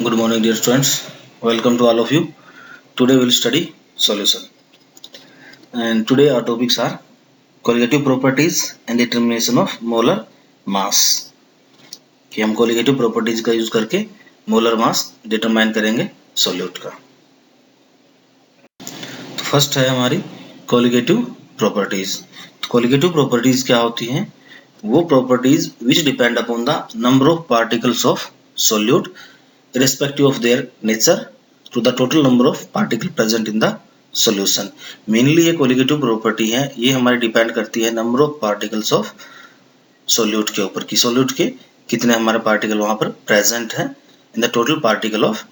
Good morning, dear students. Welcome to all of you. Today we will study solution. And today our topics are colligative properties and determination of molar mass. कि हम colligative properties का use करके molar mass determine करेंगे solute का. तो first है हमारी colligative properties. तो colligative properties क्या होती हैं? वो properties which depend upon the number of particles of solute irrespective of their nature to the total number of particles present in the solution. Mainly ये कोलिगेटिव प्रॉपर्टी है, ये हमारी depend करती है number of particles of solute के ऊपर कि solute के कितने हमारे पार्टिकल वहां पर प्रेजेंट है in the total particle of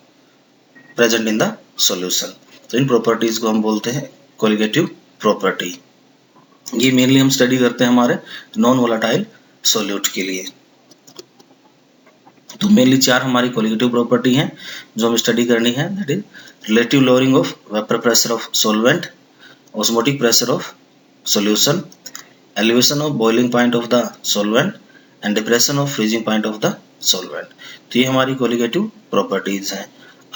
present in the solution. तो इन प्रॉपर्टीज को हम बोलते हैं कोलिगेटिव प्रॉपर्टी. ये मेनली हम स्टडी करते हैं हमारे नॉन वोलेटाइल सोल्यूट के लिए. तो मेनली चार हमारी कोलिगेटिव प्रॉपर्टी हैं जो हमें स्टडी करनी है. That is relative lowering of vapour pressure of solvent, osmotic pressure of solution, elevation of boiling point of the solvent and depression of freezing point of the solvent. तो ये हमारी colligative properties हैं.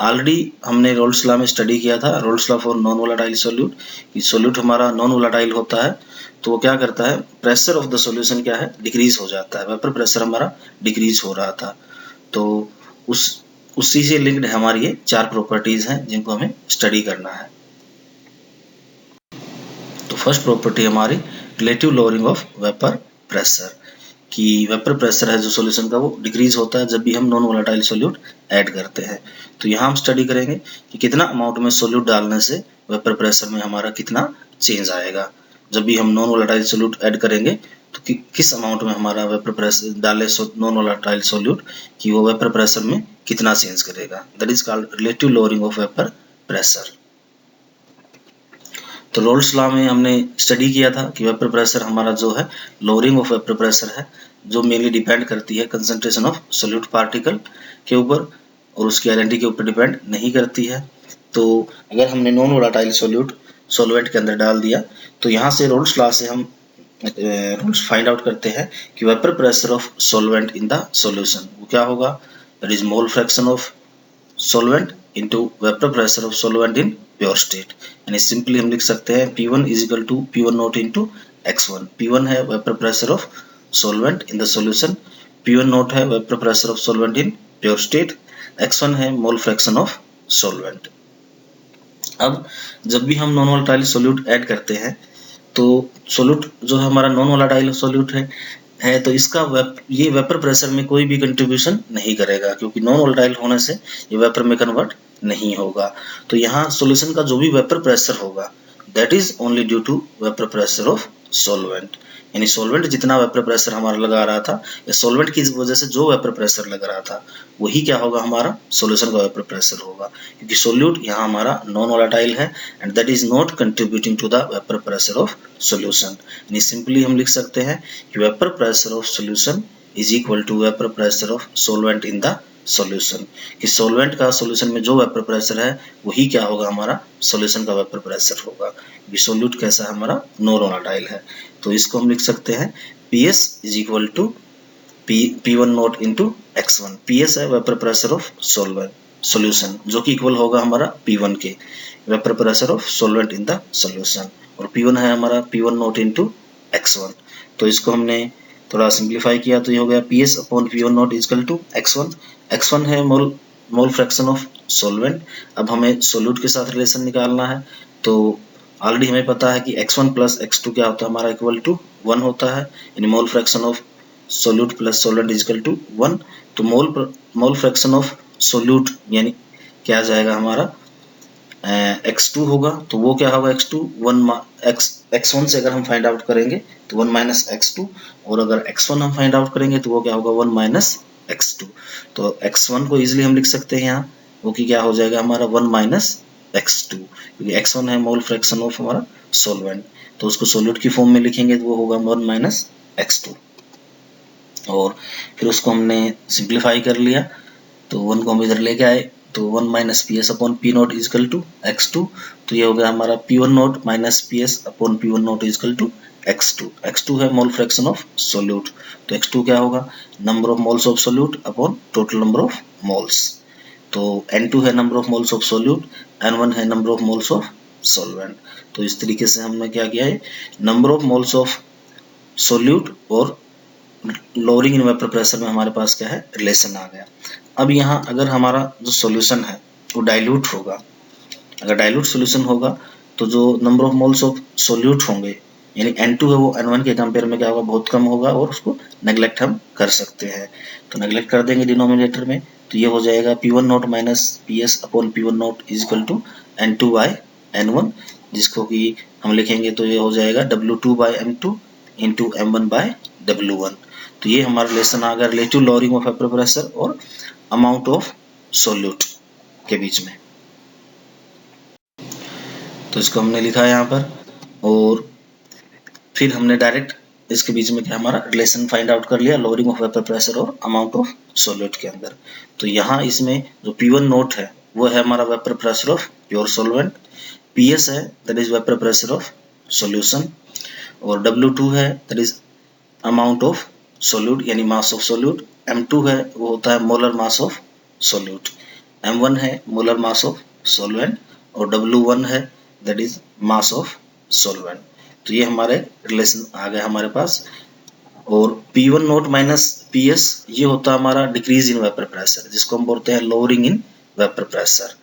Already हमने roles law में study किया था, roles law for non volatile solute. कि solute हमारा नॉन वोलेटाइल होता है तो वो क्या करता है, प्रेशर ऑफ द सॉल्यूशन क्या है, डिक्रीज हो जाता है. वेपर प्रेशर हमारा डिक्रीज हो रहा था. तो उसी से लिंक्ड हमारी ये चार प्रॉपर्टीज हैं जिनको हमें स्टडी करना है. तो फर्स्ट प्रॉपर्टी हमारी relative lowering of vapour pressure. कि वेपर प्रेशर है जो सॉल्यूशन का वो डिक्रीज होता है जब भी हम नॉन वोलेटाइल सोल्यूट ऐड करते हैं. तो यहाँ हम स्टडी करेंगे कि कितना अमाउंट में सोल्यूट डालने से वेपर प्रेशर में हमारा कितना चेंज आएगा. जब भी हम नॉन वोलेटाइल सोल्यूट ऐड करेंगे तो किस अमाउंट में हमारा वेपर प्रेशर डाले नॉन वोलेटाइल सोल्यूट कि वो वेपर प्रेशर में कितना चेंज करेगा. That is called relative lowering of vapour pressure. तो रोल्स लॉ में हमने स्टडी किया था कि वेपर प्रेशर हमारा जो है लोअरिंग ऑफ वेपर प्रेशर है जो मेनली डिपेंड करती है कंसंट्रेशन ऑफ सोल्यूट पार्टिकल के ऊपर और उसकी आइडेंटिटी के ऊपर डिपेंड नहीं करती है. तो अगर हमने नॉन वोलेटाइल सोल्यूट सॉल्वेंट के अंदर डाल दिया तो यहाँ से रोल्स लॉ से हम रूल्स फाइंड आउट करते हैं कि vapour pressure of solvent in the solution वो क्या होगा. That is mole fraction of solvent into vapour pressure of solvent in pure state. यानी सिंपली हम लिख सकते हैं P1 is equal to P1 not into X1. P1 है vapour pressure of solvent in the solution, P1 not है vapour pressure of solvent in pure state, X1 है मोल fraction of solvent. अब जब भी हम नॉन वोलेटाइल सोल्यूट ऐड करते हैं तो सोल्यूट जो है हमारा नॉन वोलेटाइल सोल्यूट है तो इसका ये वेपर प्रेशर में कोई भी कंट्रीब्यूशन नहीं करेगा क्योंकि नॉन वोलेटाइल होने से ये वेपर में कन्वर्ट नहीं होगा. तो यहाँ सॉल्यूशन का जो भी वेपर प्रेशर होगा that is only due to vapour pressure of solvent. यानी सॉल्वेंट जितना वेपर प्रेशर हमारा लगा रहा था या सॉल्वेंट की वजह से जो वेपर प्रेशर लग रहा था वही क्या होगा, हमारा सॉल्यूशन का वेपर प्रेशर होगा. क्योंकि सोल्यूट यहाँ हमारा नॉन वोलेटाइल है and that is not contributing to the vapour pressure of solution. यानी सिंपली हम लिख सकते हैं कि vapour pressure of solution is equal to vapour pressure of solvent in the solution. कि सॉल्वेंट का सॉल्यूशन में जो वेपर प्रेशर है वही क्या होगा, हमारा सॉल्यूशन का वेपर प्रेशर होगा. क्योंकि सोल्यूट कैसा है, हमारा नॉन वोलेटाइल है. तो इसको हम लिख सकते हैं PS is equal to P1 naught into X1. PS है वेपर प्रेशर ऑफ सॉल्यूशन जो कि इक्वल होगा हमारा P1 के vapour pressure of solvent in the solution और P1 है हमारा P1 नॉट इंटू X1. तो इसको हमने थोड़ा सिंप्लीफाई किया तो ये हो गया PS upon P1 naught equal to X1. X1 है मोल फ्रैक्शन ऑफ सॉल्वेंट. अब हमें सोल्यूट के साथ रिलेशन निकालना है तो ऑलरेडी हमें पता है कि X1 प्लस X2 क्या होता है, हमारा इक्वल टू 1 होता है. यानी mole fraction of solute plus solvent is equal to 1. तो मोल फ्रैक्शन ऑफ सोल्यूट यानी क्या आ जाएगा, हमारा X2 होगा. तो वो क्या होगा, X1 से अगर हम फाइंड आउट करेंगे तो 1 माइनस X2 और अगर X1 हम फाइंड आउट करेंगे तो वो क्या होगा 1 माइनस X2. तो X1 को इजीली हम लिख सकते हैं यहाँ वो कि क्या हो जाएगा हमारा 1 माइनस X2 क्योंकि X1 है मोल फ्रैक्शन ऑफ हमारा सॉल्वेंट. तो उसको सोल्यूट की फॉर्म में लिखेंगे तो वो होगा 1 माइनस X2 और फिर उसको हमने सिंप्लीफाई कर लिया तो 1 को हम इधर लेके आए तो 1 minus PS upon P naught is equal to X2. तो ये हो गया हमारा P1 naught minus PS upon P1 naught is equal to X2. X2 है मोल फ्रैक्शन ऑफ सोल्यूट. तो X2 क्या होगा, number of moles of solute upon total number of moles. तो N2 है number of moles of solute, N1 है number of moles of solvent. तो इस तरीके से हमने क्या किया है, number of moles of solute और लोअरिंग इन वेपर प्रेशर में हमारे पास क्या है, रिलेशन आ गया। अब यहाँ अगर हमारा जो सॉल्यूशन है वो डाइल्यूट होगा, अगर डाइल्यूट सॉल्यूशन होगा तो जो number of moles of solute होंगे यानी N2 है वो N1 के कंपेयर में क्या होगा, बहुत कम होगा, और उसको नेग्लेक्ट हम कर सकते हैं। तो नेग्लेक्ट कर देंगे डिनोमिनेटर में, तो ये हो जाएगा P1 naught minus PS upon P1 naught is equal to N2 by N1, जिसको कि हम लिखेंगे तो ये हो जाएगा W2 by M2 into M1 by W1। तो ये हमारा रिलेशन आ गया relative lowering of vapour pressure और अमाउंट ऑफ सोल्यूट के बीच में। तो इसको हमने लिखा है यहाँ पर, और फिर हमने डायरेक्ट इसके बीच में क्या हमारा रिलेशन फाइंड आउट कर लिया लोअरिंग ऑफ वेपर प्रेशर और अमाउंट ऑफ सोल्यूट के अंदर। तो यहाँ इसमें जो P1 नोट है वो है हमारा vapour pressure of pure solvent, PS है that is vapour pressure of solution, और W2 है that is amount of solute यानी मास ऑफ सोल्यूट, M2 है वो होता है molar mass of solute, M1 है मोलर मास ऑफ सॉल्वेंट, और W1 है that is mass of solvent. तो ये हमारे रिलेशन आ गए हमारे पास। और P1 नोट माइनस PS ये होता है हमारा डिक्रीज इन वेपर प्रेशर, जिसको हम बोलते हैं लोअरिंग इन वेपर प्रेशर,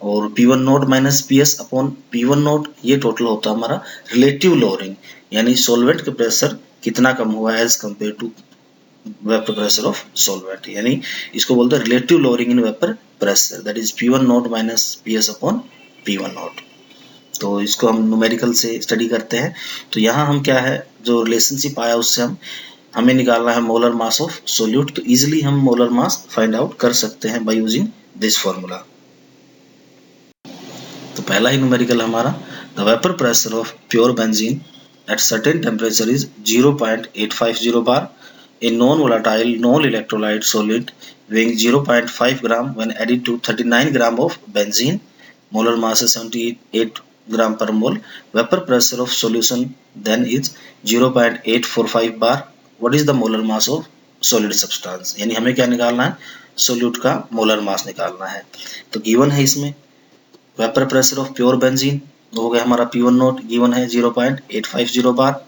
और P1 naught minus PS upon P1 naught ये टोटल होता है हमारा रिलेटिव लोअरिंग, यानी सॉल्वेंट का प्रेशर कितना कम हुआ है as compare to vapour pressure of solvent, यानी इसको बोलते हैं relative lowering in vapour pressure, that is P1 naught minus PS upon P1 naught. तो इसको हम न्यूमेरिकल से स्टडी करते हैं। तो यहाँ हम क्या है जो रिलेशनशिप आया उससे हमें निकालना है मोलर मास ऑफ सोल्यूट। तो इजीली हम मोलर मास फाइंड आउट कर सकते हैं बाय यूजिंग दिस फॉर्मूला। तो पहला ही न्यूमेरिकल हमारा, the vapour pressure of pure benzene at certain temperature is 0.850 bar, a non-volatile non-electrolyte solid weighing 0.5 gram when added to 39 gram of benzene, molar mass is 78 gram per mole, vapor pressure of solution then is 0.845 bar, what is the molar mass of solid substance, यानी हमें क्या निकालना है, solute का molar mass निकालना है। तो given है इसमें vapour pressure of pure benzene हो गया हमारा P1 नोट, गिवन है 0.850 बार,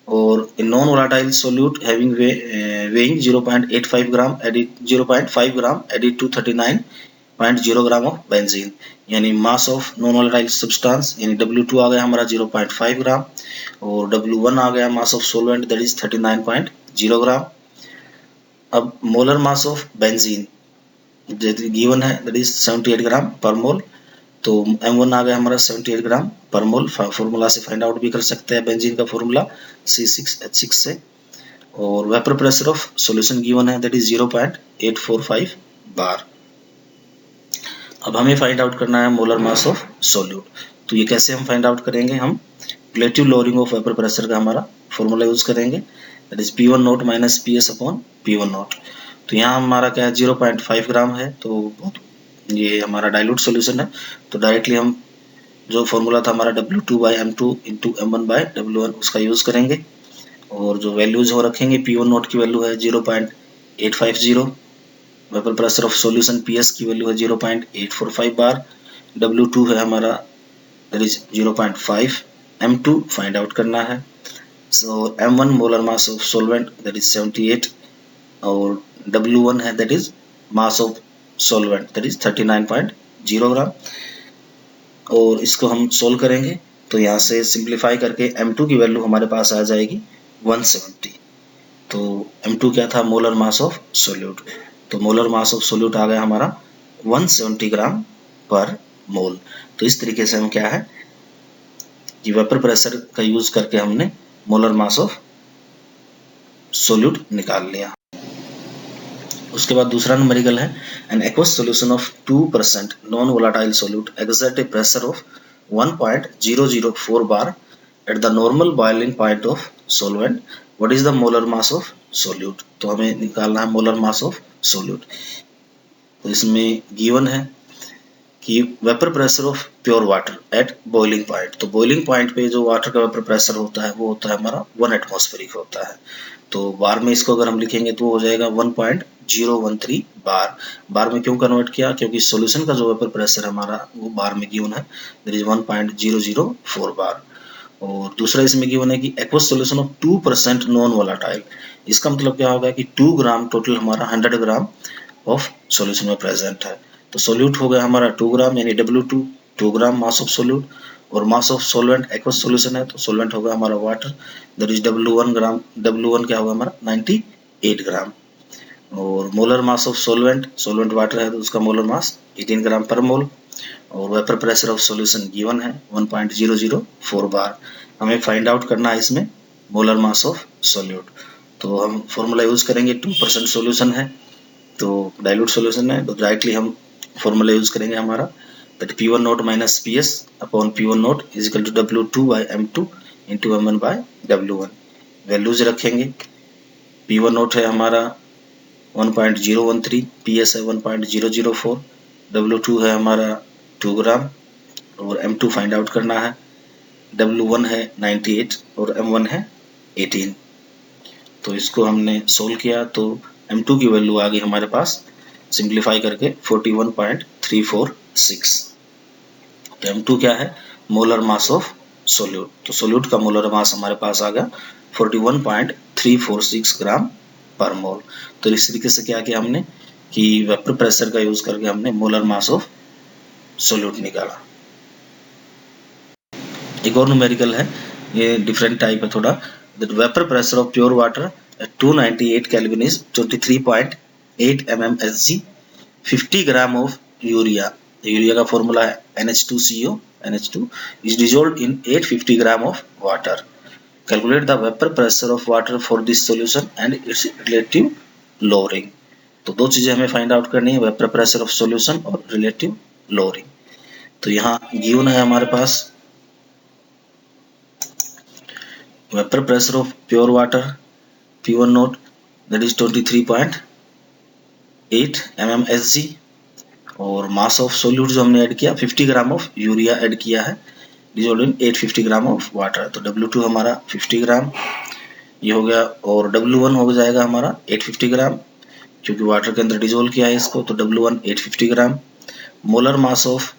और non volatile solute having weighing 0.85 gram added 0.5 gram added to 39.0 gram of benzene, यानी mass of non volatile substance यानी W2 आ गया हमारा 0.5 ग्राम, और W1 आ गया मास ऑफ सोल्वेंट दैट इज 39.0 ग्राम। अब molar mass of benzene given है दैट इज 78 ग्राम पर मोल, तो M1 आ गया हमारा 78 ग्राम पर मोल, फॉर्मूला से फाइंड आउट भी कर सकते हैं बेंजीन का फॉर्मूला C6H6 से, और vapour pressure of solution given है दैट इज 0.845 बार। अब हमें फाइंड आउट करना है मोलर मास ऑफ सोल्यूट। तो ये कैसे हम फाइंड आउट करेंगे, हम relative lowering of vapour pressure का हमारा फॉर्मूला यूज करेंगे that is P1 naught minus PS upon P1 naught. तो यहाँ हमारा क्या है 0.5 ग्राम है, तो ये हमारा डाइल्यूट सॉल्यूशन है, तो डायरेक्टली हम जो फॉर्मूला था हमारा W2 by M2 into M1 by W1 उसका यूज करेंगे, और जो वैल्यूज हो रखेंगे P1 नोट की वैल्यू है 0.850, vapour pressure of solution PS की वैल्यू है 0.845 बार, W2 है हमारा that is 0.5, M2 find out करना है, सो M1 molar mass of solvent that is 78, और W1 है that is mass of solvent that is 39.0 ग्राम, और इसको हम सोल्व करेंगे। तो यहाँ से सिंप्लीफाई करके M2 की वैल्यू हमारे पास आ जाएगी 170। तो M2 क्या था, मोलर मास ऑफ सोल्यूट, तो मोलर मास ऑफ सोल्यूट आ गया हमारा 170 ग्राम पर मोल। तो इस तरीके से हम क्या है कि वेपर प्रेशर का यूज करके हमने मोलर मास ऑफ सोल्यूट निकाल लिया। उसके बाद दूसरा न्यूमेरिकल है, an aqueous solution of 2% non volatile solute exert A pressure of 1.004 bar at the normal boiling point of solvent, what is the molar mass of solute. तो हमें निकालना है मोलर मास ऑफ सोल्यूट। तो इसमें given है कि vapour pressure of pure water at boiling point. तो boiling point पे जो वाटर का वेपर प्रेशर होता है वो होता है हमारा 1 एटमॉस्फेरिक होता है। तो बार में इसको अगर हम लिखेंगे तो हो जाएगा 1.013 बार। बार में क्यों कन्वर्ट किया, क्योंकि सॉल्यूशन का जो वेपर प्रेशर हमारा वो बार में गिवन है, दैट इज 1.004 बार। और दूसरा इसमें गिवन है कि aqueous solution of 2% non volatile. इसका मतलब क्या होगा कि 2 ग्राम टोटल हमारा 100 ग्राम ऑफ सॉल्यूशन में प्रेजेंट है। तो सोल्यूट हो गया हमारा 2 ग्राम यानी W2 2 gram mass of solute, और mass of solvent aqueous solution है तो सोलवेंट होगा हमारा water, that is W1 gram. W1 क्या होगा हमारा 98 ग्राम। और molar mass of solvent, solvent water है तो उसका मोलर मास 18 ग्राम पर मोल। और vapour pressure of solution given है 1.004 बार। हमें फाइंड आउट करना है इसमें मोलर मास ऑफ सोल्यूट। तो हम फॉर्मूला यूज करेंगे, 2% सॉल्यूशन है तो डाइल्यूट सॉल्यूशन है तो डायरेक्टली हम फॉर्मूला यूज करेंगे हमारा, that P1 naught minus PS upon P1 naught is equal to W2 by M2 into M1 by W1। Values रखेंगे, P1 नोट है हमारा 1.013, PS है 1.004, W2 है हमारा 2 ग्राम और M2 फाइंड आउट करना है, W1 है 98 और M1 है 18। तो इसको हमने सोल्व किया तो M2 की वैल्यू आ गई हमारे पास सिंप्लीफाई करके 41.346। तो M2 क्या है, मोलर मास ऑफ सोल्यूट। तो सोल्यूट का मोलर मास हमारे पास आ गया 41.346 ग्राम पर मोल। तो इस तरीके से क्या किया हमने कि वेपर प्रेशर का यूज करके हमने मोलर मास ऑफ सोल्यूट निकाला। एक और न्यूमेरिकल है, ये डिफरेंट टाइप है थोड़ा, that vapour pressure of pure water at 298 Kelvin is 23.8 mmSg, 50 gram of urea. Urea का फॉर्मूला है NH2CO, NH2 is dissolved in 850 gram of water. Calculate the vapour pressure of water for this solution and it's relative lowering. तो दो चीजें हमें find out करनी है, vapour pressure of solution और relative lowering. तो यहाँ गिवन है हमारे पास vapour pressure of pure water P1 note that is 23.8 mmSg, और मास ऑफ सोल्यूट जो हमने ऐड किया 50 ग्राम ऑफ यूरिया ऐड किया है dissolved in 850 gram of water. तो W2 हमारा 50 ग्राम ये हो गया, और W1 हो जाएगा हमारा 850 ग्राम क्योंकि वाटर के अंदर डिसॉल्व किया है इसको, तो W1 850 gram. Molar mass of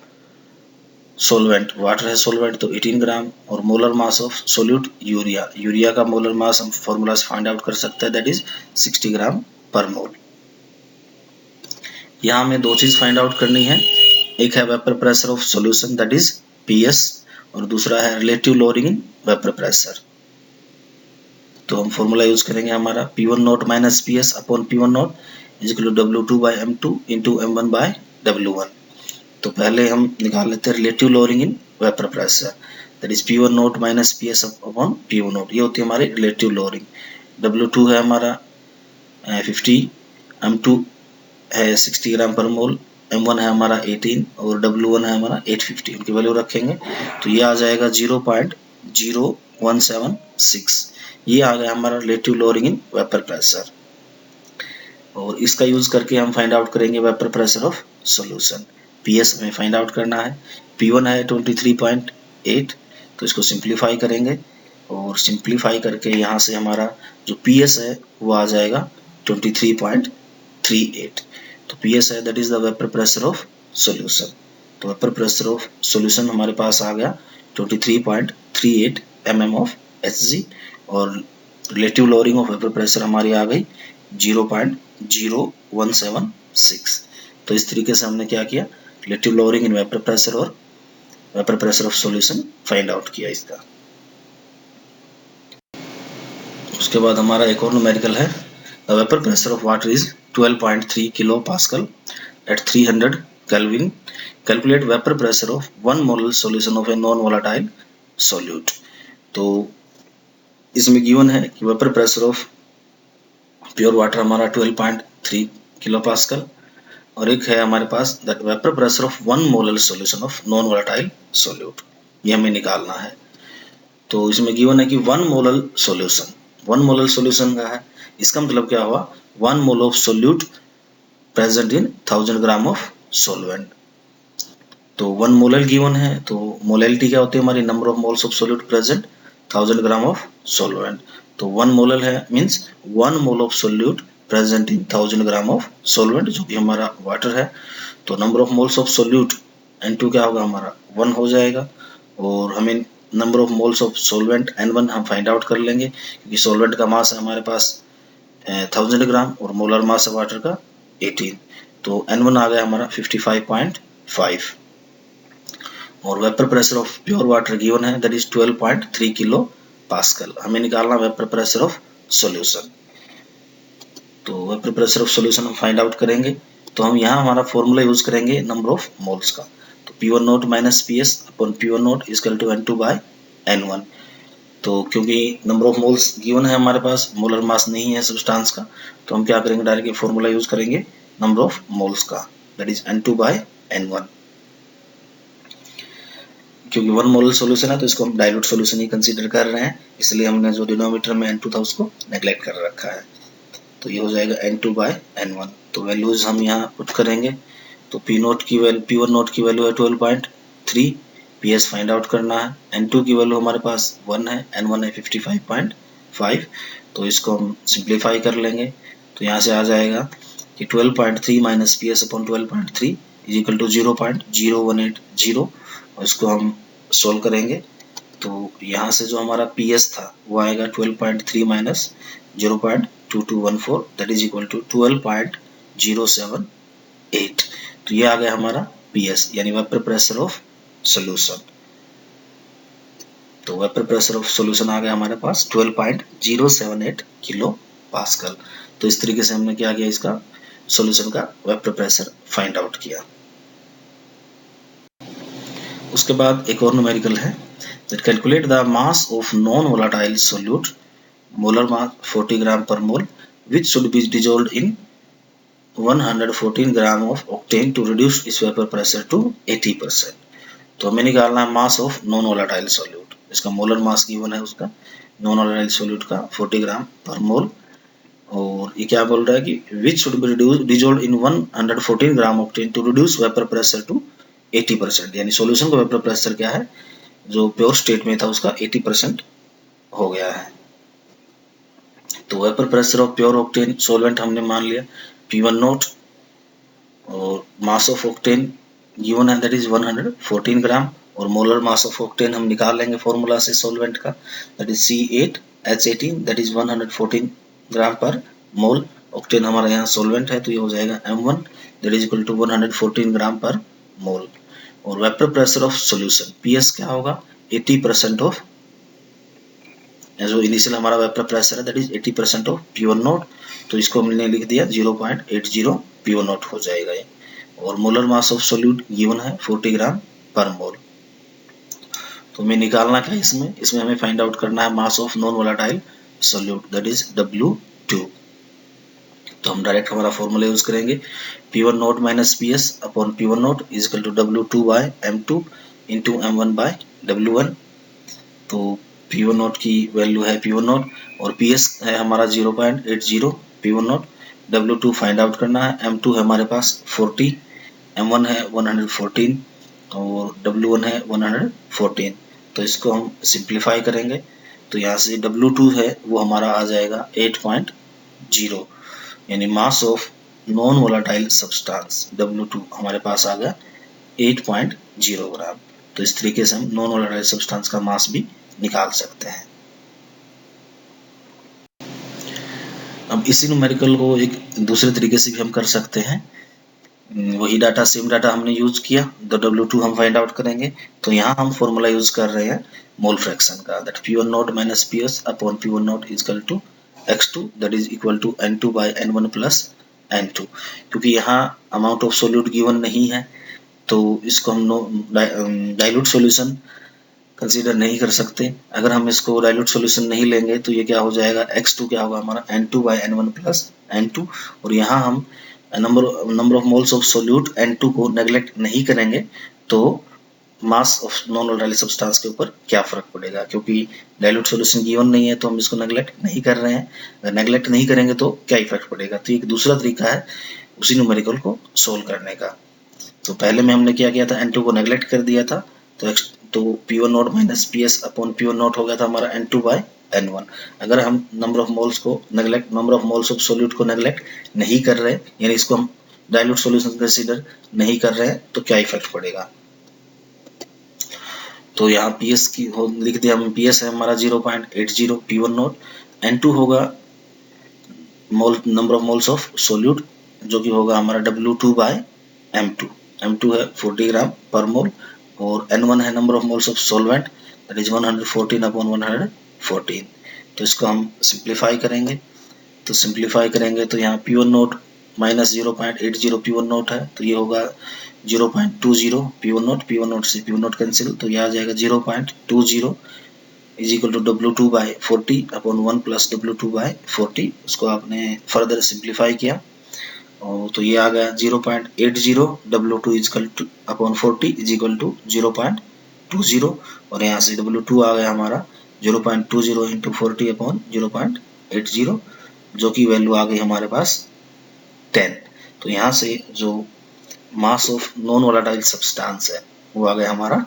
solvent, water है सोलवेंट तो 18 ग्राम, और molar mass of solute urea, urea का मोलर मास हम फॉर्मूला से फाइंड आउट कर सकते हैं, दैट इज 60 ग्राम पर मोल। यहाँ हमें दो चीज फाइंड आउट करनी है, एक है vapour pressure of solution that is PS, और दूसरा है relative lowering in vapour pressure. तो हम फॉर्मूला यूज करेंगे हमारा P1 naught minus PS upon P1 naught is equal to W2 by M2 into M1 by W1। तो पहले हम निकाल लेते हैं relative lowering in vapour pressure, that is P1 naught minus PS upon P1 naught, ये होती है हमारी रिलेटिव लोअरिंग। W2 है हमारा 50, M2 है 60 ग्राम पर मोल, M1 है हमारा 18 और W1 है हमारा 850, उनकी वैल्यू रखेंगे तो ये आ जाएगा 0.0176। ये आ गया हमारा relative lowering in vapour pressure, और इसका यूज करके हम फाइंड आउट करेंगे vapour pressure of solution. PS हमें फाइंड आउट करना है, P1 है 23.8 तो इसको सिंप्लीफाई करेंगे, और सिंप्लीफाई करके यहाँ से हमारा जो PS है वो आ जाएगा 23.38। तो PS है that is the vapour pressure of solution. तो वेपर प्रेशर ऑफ सॉल्यूशन हमारे पास आ गया 23.38 mm ऑफ Hg, और relative lowering of vapour pressure हमारी आ गई 0.0176। तो इस तरीके से हमने क्या किया, relative lowering in vapour pressure और vapour pressure of solution find out किया इसका। उसके बाद हमारा एक और न्यूमेरिकल है, the vapour pressure of water is 12.3 kilo pascal at 300 Kelvin, calculate vapour pressure of 1 molar solution of a non volatile solute. तो इसमें गिवन है कि vapour pressure of pure water हमारा 12.3 किलो पास्कल, और एक है हमारे पास that vapour pressure of 1 molar solution of non volatile solute, ये हमें निकालना है। तो इसमें गिवन है कि 1 मोलर सॉल्यूशन, 1 मोलर सॉल्यूशन का है, इसका मतलब क्या हुआ 1 mole of solute present in 1000 gram of solvent. तो 1 मोलल गिवन है, तो मोलैलिटी क्या होती है हमारी, number of moles of solute present 1000 gram of solvent. तो 1 मोलल है means 1 mole of solute present in 1000 gram of solvent, जो कि हमारा वाटर है। तो number of moles of solute N2 क्या होगा हमारा 1 हो जाएगा, और हमें number of moles of solvent N1 हम फाइंड आउट कर लेंगे, क्योंकि सॉल्वेंट का मास है हमारे पास 1000 ग्राम और मोलर मास है वाटर का 18, तो N1 आ गया हमारा 55.5। और vapour pressure of pure water given है, दैट इज 12.3 किलो पास्कल। हमें निकालना वेपर प्रेशर ऑफ सॉल्यूशन। तो वेपर प्रेशर ऑफ सॉल्यूशन हम फाइंड आउट करेंगे, तो हम यहाँ हमारा फॉर्मूला यूज करेंगे नंबर ऑफ मोल्स का। तो P1 naught minus PS upon P1 naught equal to N2 by N1। तो क्योंकि नंबर ऑफ मोल्स गिवन है हमारे पास, मोलर मास नहीं है सब्सटेंस का, तो हम क्या करेंगे, डायरेक्ट फॉर्मूला यूज करेंगे नंबर ऑफ मोल्स का, that is N2 by N1। क्योंकि 1 मोलर सॉल्यूशन है तो इसको हम डाइल्यूट सॉल्यूशन ही कंसीडर कर रहे हैं, इसलिए हमने जो डिनोमिनेटर में N2 था उसको नेग्लेक्ट कर रखा है। तो ये हो जाएगा N2 बाय N1। तो वैल्यूज हम यहाँ पुट करेंगे, तो P नोट की वैल्यू, P1 नोट की वैल्यू है 12.3, PS फाइंड आउट करना है, N2 की वैल्यू हमारे पास 1 है, N1 है 55.5। तो इसको हम सिंप्लीफाई कर लेंगे, तो यहाँ से आ जाएगा कि 12.3 minus PS upon 12.3 is equal to 0.0180, और इसको हम सोल्व करेंगे। तो यहाँ से जो हमारा PS था वो आएगा 12.3 minus 0.2214, that is equal to 12.078। तो ये आ गया हमारा PS, यानी वेपर प्रेशर ऑफ सॉल्यूशन। तो वेपर प्रेशर ऑफ सॉल्यूशन आ गया हमारे पास 12.078 किलो पास्कल। तो इस तरीके से हमने क्या किया, इसका सॉल्यूशन का वेपर प्रेशर फाइंड आउट किया। उसके बाद एक और न्यूमेरिकल है, that calculate the mass of non volatile solute, molar mass 40 gram per mole, which should be dissolved in 114 gram of octane to reduce its vapour pressure to 80%। तो हमें निकालना है mass of non volatile solute, इसका molar mass given है उसका non volatile solute का 40 gram per mole, और ये क्या बोल रहा है कि which should be dissolved in 114 gram octane to reduce vapour pressure to 80%, यानी सॉल्यूशन का वेपर प्रेशर क्या है, जो प्योर स्टेट में था उसका 80% हो गया है। तो vapour pressure of pure octane solvent हमने मान लिया P1 नोट, और मास ऑफ ऑक्टेन गिवन है दैट इज 114 ग्राम, और मोलर मास ऑफ ऑक्टेन हम निकाल लेंगे फॉर्मूला से सॉल्वेंट का, that is C8H18, that is 114 gram per mole. Octane हमारा यहाँ सॉल्वेंट है, तो ये हो जाएगा M1 that is equal to 114 gram per mole. और vapour pressure of solution PS क्या होगा, 80% ऑफ, जो इनिशियल हमारा वेपर प्रेशर है that is 80% of P1 naught, तो इसको हमने लिख दिया 0.80 P1 नोट हो जाएगा ये। और molar mass of solute given है 40 ग्राम पर मोल। तो हमें निकालना क्या है इसमें हमें फाइंड आउट करना है mass of non volatile solute, that is W2। तो हम डायरेक्ट हमारा फॉर्मूला यूज करेंगे, P1 naught minus PS upon P1 naught is equal to W2 by M2 into M1 by W1। तो P1 नोट की value है P1 note, और PS है हमारा 0.80 P1 note, W2 find out करना है, M2 है हमारे पास 40, M1 है 114 और W1 है 114। तो इसको हम सिंप्लीफाई करेंगे, तो यहाँ से W2 है वो हमारा आ जाएगा 8.0, यानी mass of non volatile substance W2 हमारे पास आ गया 8.0 ग्राम। तो इस तरीके से हम नॉन वोलेटाइल सब्सटेंस का मास भी निकाल सकते हैं। अब इसी न्यूमेरिकल को एक दूसरे तरीके से भी हम कर सकते हैं, वही डाटा सेम डाटा हमने यूज किया, तो W2 हम फाइंड आउट करेंगे। तो यहाँ हम फॉर्मूला यूज कर रहे हैं मोल फ्रैक्शन का, that P1 naught minus PS upon P1 naught is equal to X2 that is equal to N2 by N1 plus N2। क्योंकि यहाँ अमाउंट ऑफ सोल्यूट गिवन नहीं है, तो इसको हम डाइल्यूट सॉल्यूशन कंसीडर नहीं कर सकते। अगर हम इसको डाइल्यूट सॉल्यूशन नहीं लेंगे तो ये क्या हो जाएगा, X2 क्या होगा हमारा N2 by N1 plus N2, और यहाँ हम number of moles of solute N2 को नेग्लेक्ट नहीं करेंगे, तो मास ऑफ नॉन वोलेटाइल सब्सटेंस के ऊपर क्या फर्क पड़ेगा, क्योंकि डाइल्यूट सॉल्यूशन गिवन नहीं है तो हम इसको नेग्लेक्ट नहीं कर रहे हैं। अगर नेग्लेक्ट नहीं करेंगे तो क्या इफेक्ट पड़ेगा। तो एक दूसरा तरीका है उसी न्यूमेरिकल को सोल्व करने का। तो पहले में हमने क्या किया था, N2 को नेगलेक्ट कर दिया था, तो P1 naught minus PS upon P1 note हो गया था हमारा N2 बाय N1। अगर हम नंबर ऑफ मोल्स को neglect, number of moles of solute को नेगलेक्ट नहीं कर रहे, यानी इसको हम डाइल्यूट सॉल्यूशन कंसीडर नहीं कर रहे हैं, तो क्या इफेक्ट पड़ेगा। तो यहाँ PS की लिख दिया हम, PS है हमारा 0.80 P1 नोट, N2 होगा mole, number of moles of solute, जो कि होगा हमारा W2 बाय M2। M2 है 40 ग्राम पर मोल, और N1 है number of moles of solvent, that is 114 upon 114। तो इसको हम सिंप्लीफाई करेंगे, तो सिंप्लीफाई करेंगे तो यहाँ P1 naught minus 0.80 P1 note है, तो ये होगा 0.20 P1 नोट से P1 नोट कैंसिल, तो ये आ जाएगा 0.20 is equal to W2 by 40 upon 1 plus W2 by 40। उसको आपने फर्दर सिंप्लीफाई किया, और तो ये आ गया 0.80 W2 is equal to upon 40 is equal to 0.20, और यहाँ से W2 आ गया हमारा 0.20 इंटू 40 अपॉन 0.80, जो कि वैल्यू आ गई हमारे पास 10। तो यहाँ से जो मास ऑफ नॉन वोलेटाइल सब्सटेंस है वो आ गया हमारा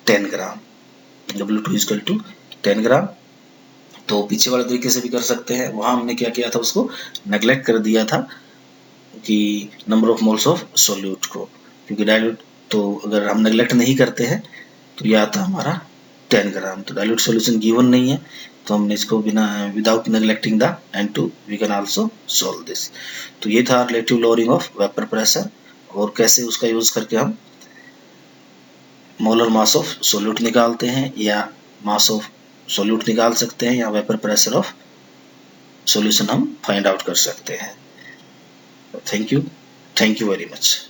10 ग्राम, W2 इज इक्वल टू 10 ग्राम। तो पीछे वाले तरीके से भी कर सकते हैं, वहां हमने क्या किया था, उसको नेग्लेक्ट कर दिया था कि number of moles of solute को, क्योंकि डाइल्यूट, तो अगर हम नेग्लेक्ट नहीं करते हैं तो यह आता हमारा 10 ग्राम। तो डाइल्यूट सॉल्यूशन गिवन नहीं है, तो हमने इसको बिना without neglecting the N2 we can also solve this. तो ये था relative lowering of vapour pressure, और कैसे उसका यूज करके हम मोलर मास ऑफ सोल्यूट निकालते हैं, या मास ऑफ सोल्यूट निकाल सकते हैं, या वेपर प्रेशर ऑफ सॉल्यूशन हम फाइंड आउट कर सकते हैं। Thank you very much.